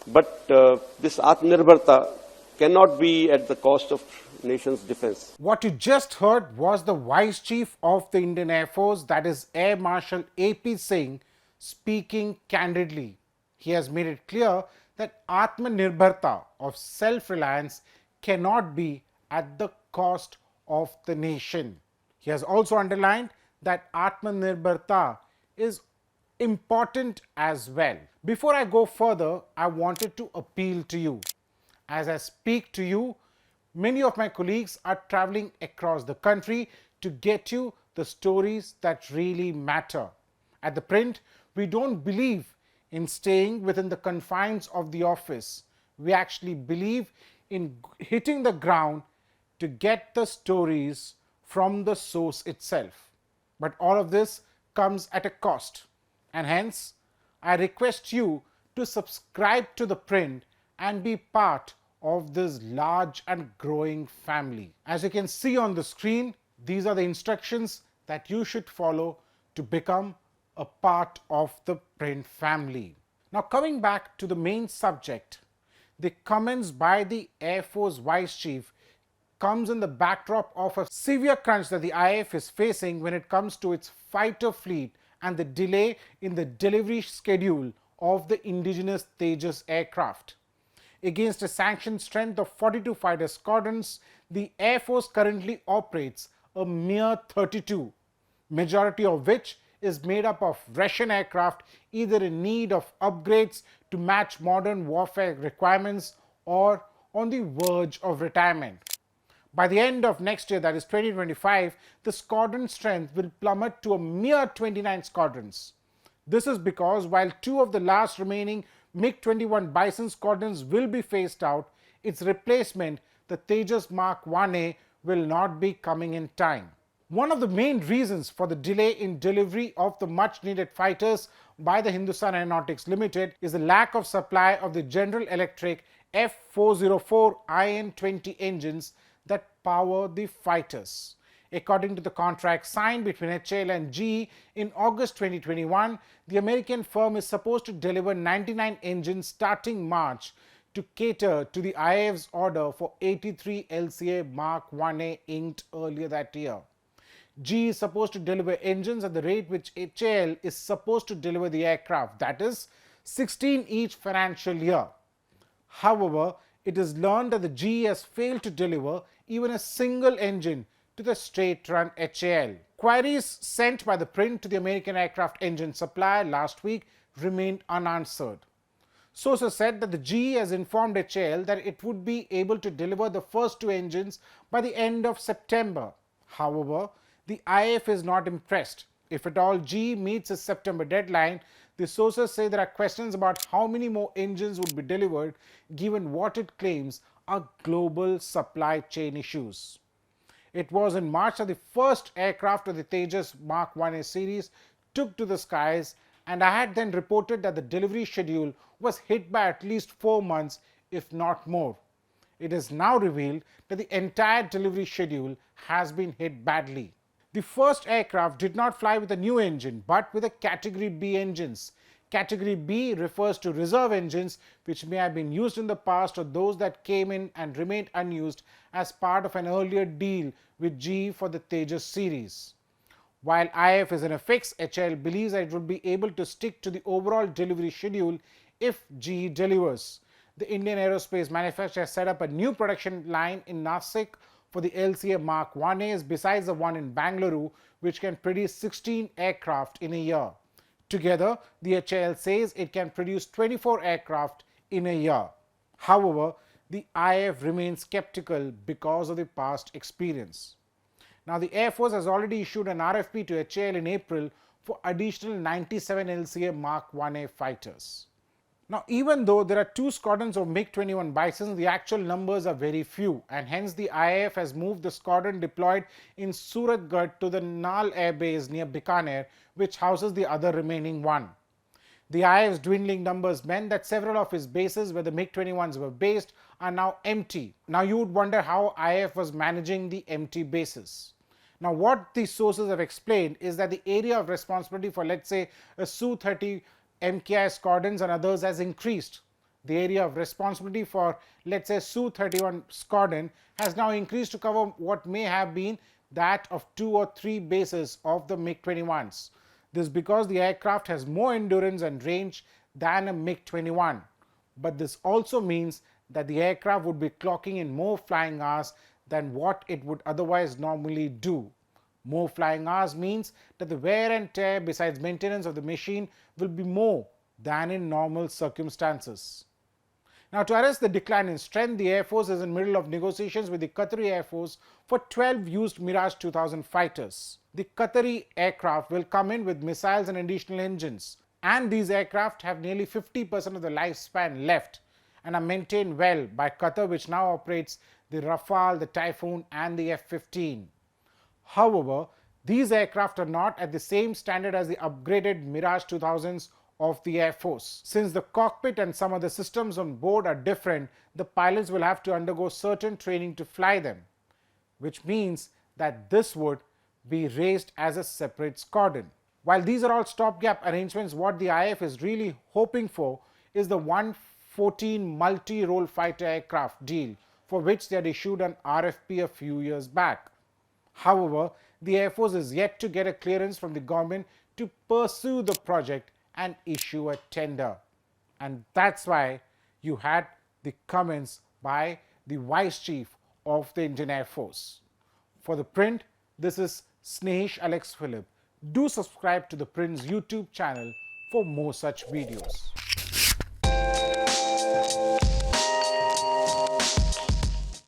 But this Atmanirbharta cannot be at the cost of nation's defense. What you just heard was the Vice Chief of the Indian Air Force, that is Air Marshal A.P. Singh, speaking candidly. He has made it clear that Atmanirbharta of self-reliance cannot be at the cost of the nation. He has also underlined that Atmanirbharta is important as well. Before I go further, I wanted to appeal to you. As I speak to you, many of my colleagues are traveling across the country to get you the stories that really matter. At The Print, we don't believe in staying within the confines of the office. We actually believe in hitting the ground to get the stories from the source itself. But all of this comes at a cost, and hence I request you to subscribe to The Print and be part of this large and growing family. As you can see on the screen, these are the instructions that you should follow to become a part of the Print family. Now, coming back to the main subject, the comments by the Air Force Vice Chief comes in the backdrop of a severe crunch that the IAF is facing when it comes to its fighter fleet and the delay in the delivery schedule of the indigenous Tejas aircraft. Against a sanctioned strength of 42 fighter squadrons, the Air Force currently operates a mere 32, majority of which is made up of Russian aircraft either in need of upgrades to match modern warfare requirements or on the verge of retirement. By the end of next year, that is 2025, the squadron strength will plummet to a mere 29 squadrons. This is because while two of the last remaining MiG-21 Bison squadrons will be phased out, its replacement, the Tejas Mark 1A, will not be coming in time. One of the main reasons for the delay in delivery of the much needed fighters by the Hindustan Aeronautics Limited is the lack of supply of the General Electric F404 IN-20 engines that power the fighters. According to the contract signed between HAL and GE in August 2021, the American firm is supposed to deliver 99 engines starting March to cater to the IAF's order for 83 LCA Mark 1A inked earlier that year. GE is supposed to deliver engines at the rate which HAL is supposed to deliver the aircraft, that is 16 each financial year. However, it is learned that the GE has failed to deliver even a single engine to the straight-run HAL. Queries sent by The Print to the American aircraft engine supplier last week remained unanswered. Sources said that the GE has informed HAL that it would be able to deliver the first two engines by the end of September. However, the IAF is not impressed. If at all GE meets its September deadline, the sources say there are questions about how many more engines would be delivered given what it claims are global supply chain issues. It was in March that the first aircraft of the Tejas Mark 1A series took to the skies, and I had then reported that the delivery schedule was hit by at least 4 months, if not more. It is now revealed that the entire delivery schedule has been hit badly. The first aircraft did not fly with a new engine, but with a Category B engines. Category B refers to reserve engines which may have been used in the past or those that came in and remained unused as part of an earlier deal with GE for the Tejas series. While IAF is in a fix, HAL believes that it would be able to stick to the overall delivery schedule if GE delivers. The Indian aerospace manufacturer has set up a new production line in Nasik for the LCA Mark 1As besides the one in Bangalore, which can produce 16 aircraft in a year. Together, the HAL says it can produce 24 aircraft in a year. However, the IAF remains skeptical because of the past experience. Now, the Air Force has already issued an RFP to HAL in April for additional 97 LCA Mark 1A fighters. Now, even though there are 2 squadrons of MiG-21 Bisons, the actual numbers are very few, and hence the IAF has moved the squadron deployed in Suratgarh to the Nal Air Base near Bikaner, which houses the other remaining one. The IAF's dwindling numbers meant that several of its bases where the MiG-21s were based are now empty. Now, you would wonder how IAF was managing the empty bases. Now, what these sources have explained is that the area of responsibility for, let's say, a Su-30 MKI squadrons and others has increased. The area of responsibility for, let's say, Su-31 squadron has now increased to cover what may have been that of 2 or 3 bases of the MiG-21s. This is because the aircraft has more endurance and range than a MiG-21. But this also means that the aircraft would be clocking in more flying hours than what it would otherwise normally do. More flying hours means that the wear and tear besides maintenance of the machine will be more than in normal circumstances. Now, to arrest the decline in strength, the Air Force is in the middle of negotiations with the Qatari Air Force for 12 used Mirage 2000 fighters. The Qatari aircraft will come in with missiles and additional engines, and these aircraft have nearly 50% of the lifespan left and are maintained well by Qatar, which now operates the Rafale, the Typhoon and the F-15. However, these aircraft are not at the same standard as the upgraded Mirage 2000s of the Air Force. Since the cockpit and some of the systems on board are different, the pilots will have to undergo certain training to fly them, which means that this would be raised as a separate squadron. While these are all stopgap arrangements, what the IAF is really hoping for is the 114 multi-role fighter aircraft deal, for which they had issued an RFP a few years back. However, the Air Force is yet to get a clearance from the government to pursue the project and issue a tender. And that's why you had the comments by the Vice Chief of the Indian Air Force. For The Print, this is Snehesh Alex Philip. Do subscribe to The Print's YouTube channel for more such videos.